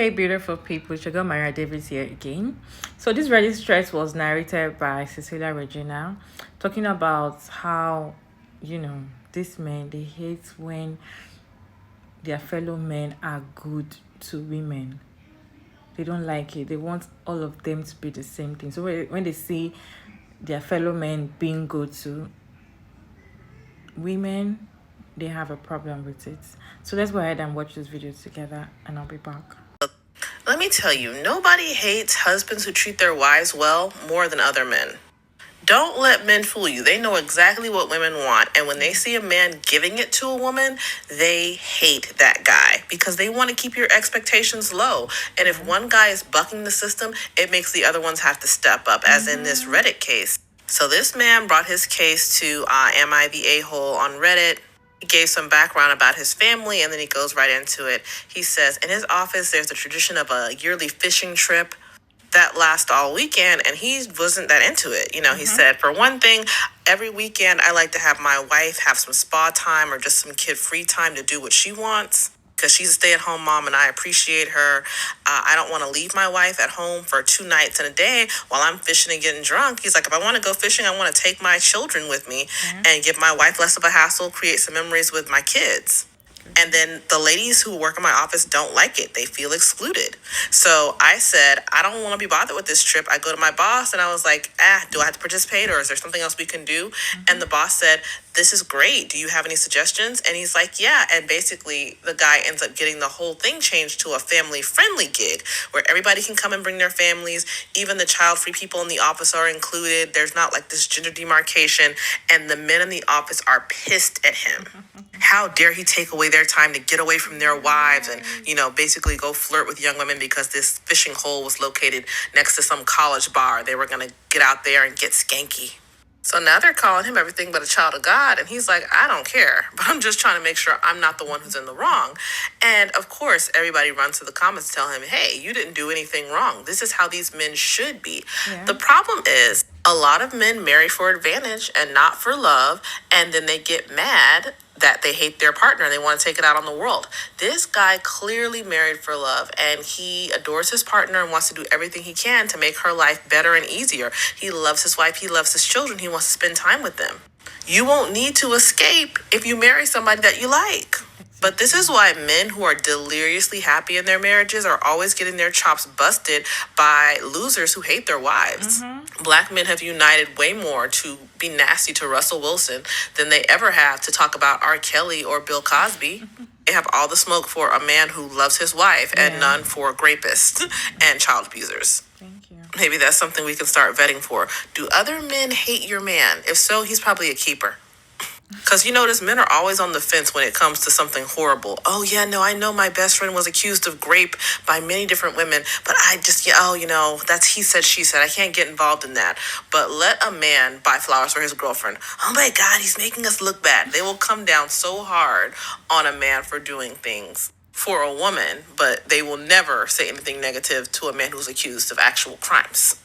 Hey, beautiful people, Sugar Maria Davis here again. So, this Reddit stress was narrated by Cecilia Regina, talking about how, these men they hate when their fellow men are good to women. They don't like it. They want all of them to be the same thing. So, when they see their fellow men being good to women, they have a problem with it. So, let's go ahead and watch this video together, and I'll be back. Let me tell you, nobody hates husbands who treat their wives well more than other men. Don't let men fool you. They know exactly what women want. And when they see a man giving it to a woman, they hate that guy because they want to keep your expectations low. And if one guy is bucking the system, it makes the other ones have to step up, as in this Reddit case. So this man brought his case to Am I the A-hole on Reddit. He gave some background about his family, and then he goes right into it. He says, in his office, there's a tradition of a yearly fishing trip that lasts all weekend, and he wasn't that into it. He said, for one thing, every weekend I like to have my wife have some spa time or just some kid-free time to do what she wants, because she's a stay-at-home mom and I appreciate her. I don't want to leave my wife at home for 2 nights and a day while I'm fishing and getting drunk. He's like, if I want to go fishing, I want to take my children with me and give my wife less of a hassle, create some memories with my kids. And then the ladies who work in my office don't like it. They feel excluded. So I said, I don't want to be bothered with this trip. I go to my boss and I was like, do I have to participate or is there something else we can do? And the boss said, this is great. Do you have any suggestions? And he's like, yeah. And basically the guy ends up getting the whole thing changed to a family friendly gig where everybody can come and bring their families. Even the child free people in the office are included. There's not like this gender demarcation. And the men in the office are pissed at him. How dare he take away their time to get away from their wives and, basically go flirt with young women because this fishing hole was located next to some college bar. They were going to get out there and get skanky. So now they're calling him everything but a child of God. And he's like, I don't care, but I'm just trying to make sure I'm not the one who's in the wrong. And of course, everybody runs to the comments to tell him, hey, you didn't do anything wrong. This is how these men should be. Yeah. The problem is a lot of men marry for advantage and not for love. And then they get mad that they hate their partner. They want to take it out on the world. This guy clearly married for love and he adores his partner and wants to do everything he can to make her life better and easier. He loves his wife. He loves his children. He wants to spend time with them. You won't need to escape if you marry somebody that you like. But this is why men who are deliriously happy in their marriages are always getting their chops busted by losers who hate their wives. Black men have united way more to be nasty to Russell Wilson than they ever have to talk about R. Kelly or Bill Cosby. They have all the smoke for a man who loves his wife and none for rapists and child abusers. Thank you. Maybe that's something we can start vetting for. Do other men hate your man? If so, he's probably a keeper. Because you notice men are always on the fence when it comes to something horrible. Oh, yeah, no, I know my best friend was accused of rape by many different women, but I just, that's he said, she said. I can't get involved in that. But let a man buy flowers for his girlfriend. Oh, my God, he's making us look bad. They will come down so hard on a man for doing things for a woman, but they will never say anything negative to a man who's accused of actual crimes.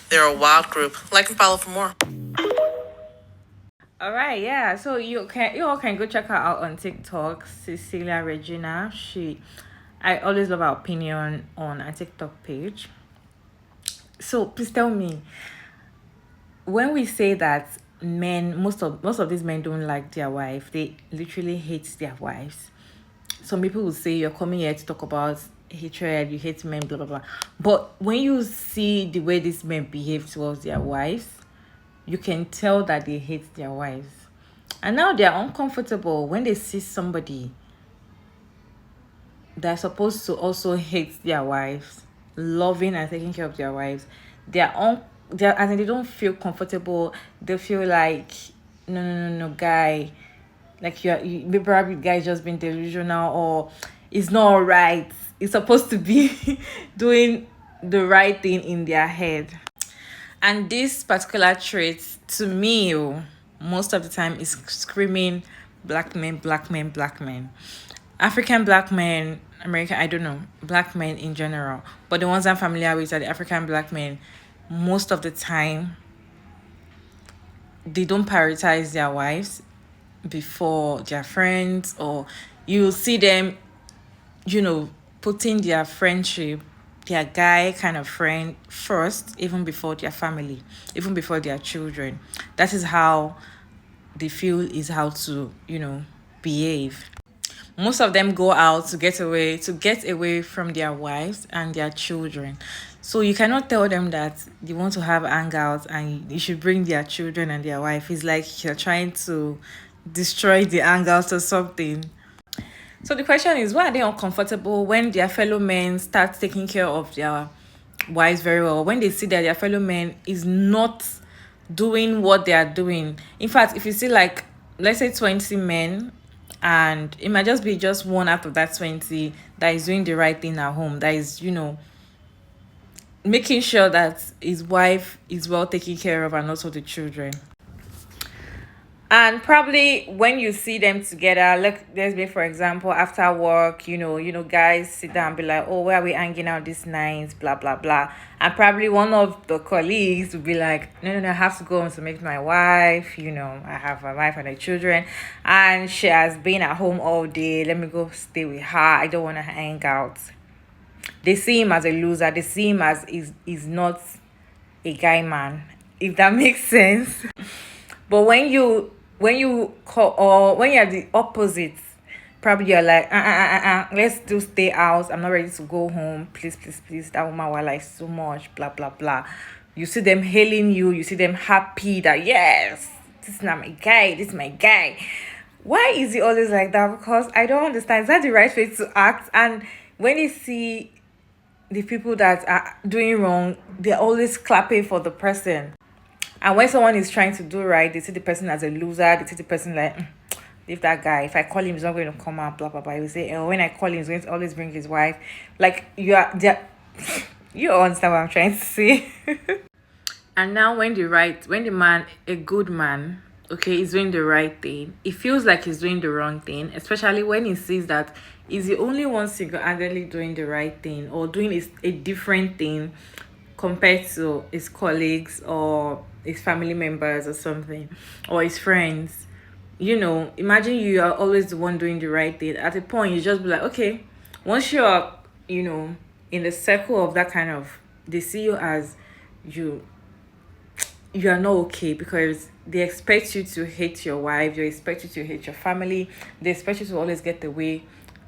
They're a wild group. Like and follow for more. All right, yeah. So you all can go check her out on TikTok, Cecilia Regina. I always love her opinion on a TikTok page. So please tell me, when we say that most of these men don't like their wife, they literally hate their wives. Some people will say you're coming here to talk about hatred, you hate men, blah blah blah. But when you see the way these men behave towards their wives, you can tell that they hate their wives. And now they're uncomfortable when they see somebody they're supposed to also hate their wives, loving and taking care of their wives. As in they don't feel comfortable. They feel like, no, guy, like you probably guy just being delusional or it's not right. It's supposed to be doing the right thing in their head. And this particular trait, to me, most of the time is screaming black men, black men, black men. African black men, American, I don't know, black men in general. But the ones I'm familiar with are the African black men. Most of the time, they don't prioritize their wives before their friends, or you see them, putting their friendship, their guy kind of friend first, even before their family, even before their children. That is how they feel is how to, behave. Most of them go out to get away from their wives and their children. So you cannot tell them that you want to have hangouts and you should bring their children and their wife. It's like you're trying to destroy the hangouts or something. So the question is, why are they uncomfortable when their fellow men start taking care of their wives very well? When they see that their fellow men is not doing what they are doing. In fact, if you see like, let's say 20 men, and it might just be just one out of that 20 that is doing the right thing at home, that is, making sure that his wife is well taken care of and also the children. And probably when you see them together, like there's me for example, after work, guys sit down and be like, oh, where are we hanging out this night? Blah blah blah. And probably one of the colleagues will be like, no, I have to go home to meet my wife. I have a wife and the children, and she has been at home all day. Let me go stay with her. I don't want to hang out. They see him as a loser. They see him as is not a guy man, if that makes sense. But when you call, or when you're the opposite, probably you're like, let's do stay out. I'm not ready to go home. Please, please, please. That woman will like so much. Blah blah blah. You see them hailing you. You see them happy that yes, this is not my guy. This is my guy. Why is he always like that? Because I don't understand. Is that the right way to act? And when you see the people that are doing wrong, they're always clapping for the person. And when someone is trying to do right, they see the person as a loser. They see the person like, leave that guy. If I call him, he's not going to come out, blah, blah, blah. He will say, when I call him, he's going to always bring his wife. Like, you understand what I'm trying to say. And now when the man, a good man, okay, is doing the right thing, it feels like he's doing the wrong thing, especially when he sees that he's the only one single-handedly doing the right thing or doing a different thing compared to his colleagues or his family members or something, or his friends. Imagine you are always the one doing the right thing. At a point, you just be like, okay, once you're, in the circle of that kind of, they see you as you are not okay, because they expect you to hate your wife, they expect you to hate your family, they expect you to always get away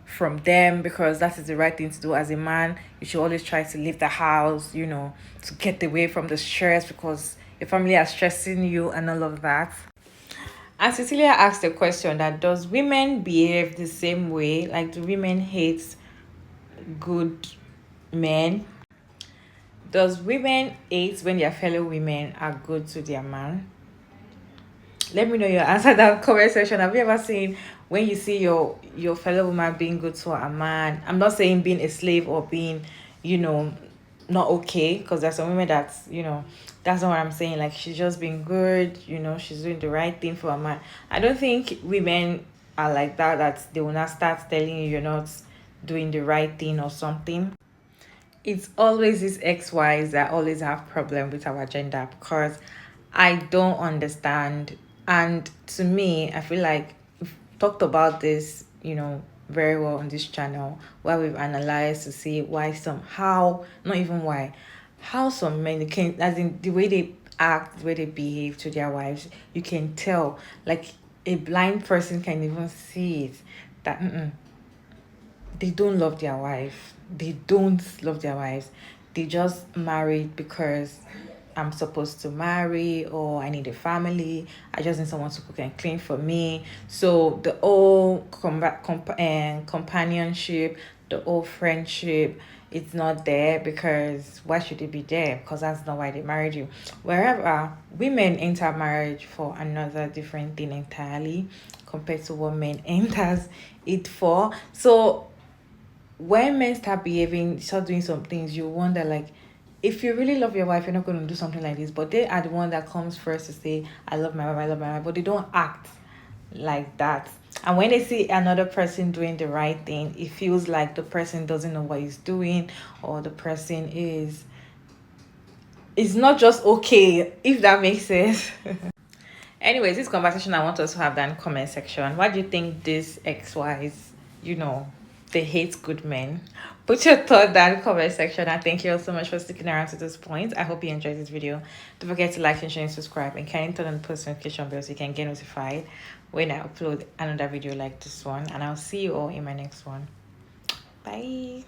from them, because that is the right thing to do. As a man, you should always try to leave the house, to get away from the stress, because your family are stressing you and all of that. And Cecilia asked a question that, does women behave the same way? Like, do women hate good men? Does women hate when their fellow women are good to their man? Let me know your answer in that comment section. Have you ever seen when you see your fellow woman being good to a man? I'm not saying being a slave or being, not okay, because there's some women that's, that's not what I'm saying. Like, she's just being good, she's doing the right thing for a man. I don't think women are like that they will not start telling you you're not doing the right thing or something. It's always these XYs that always have problem with our gender, because I don't understand. And to me, I feel like we've talked about this, very well on this channel, where we've analyzed to see why not even why, how some men can, as in the way they act, the way they behave to their wives, you can tell. Like, a blind person can even see it, that they don't love their wife. They don't love their wives. They just married because I'm supposed to marry, or I need a family. I just need someone to cook and clean for me. So the whole companionship, the whole friendship, it's not there, because why should it be there? Because that's not why they married you. Wherever women enter marriage for another different thing entirely compared to what men enters it for. So when men start doing some things, you wonder, like, if you really love your wife, you're not going to do something like this. But they are the one that comes first to say, I love my wife, I love my wife. But they don't act like that. And when they see another person doing the right thing, it feels like the person doesn't know what he's doing, or the person is not just okay, if that makes sense. Anyways, this conversation I want us to have that in comment section. Why do you think this XYs, they hate good men? Put your thought down in the comment section, and thank you all so much for sticking around to this point. I hope you enjoyed this video. Don't forget to like and share and subscribe, and kindly turn on the post notification bell so you can get notified when I upload another video like this one. And I'll see you all in my next one. Bye.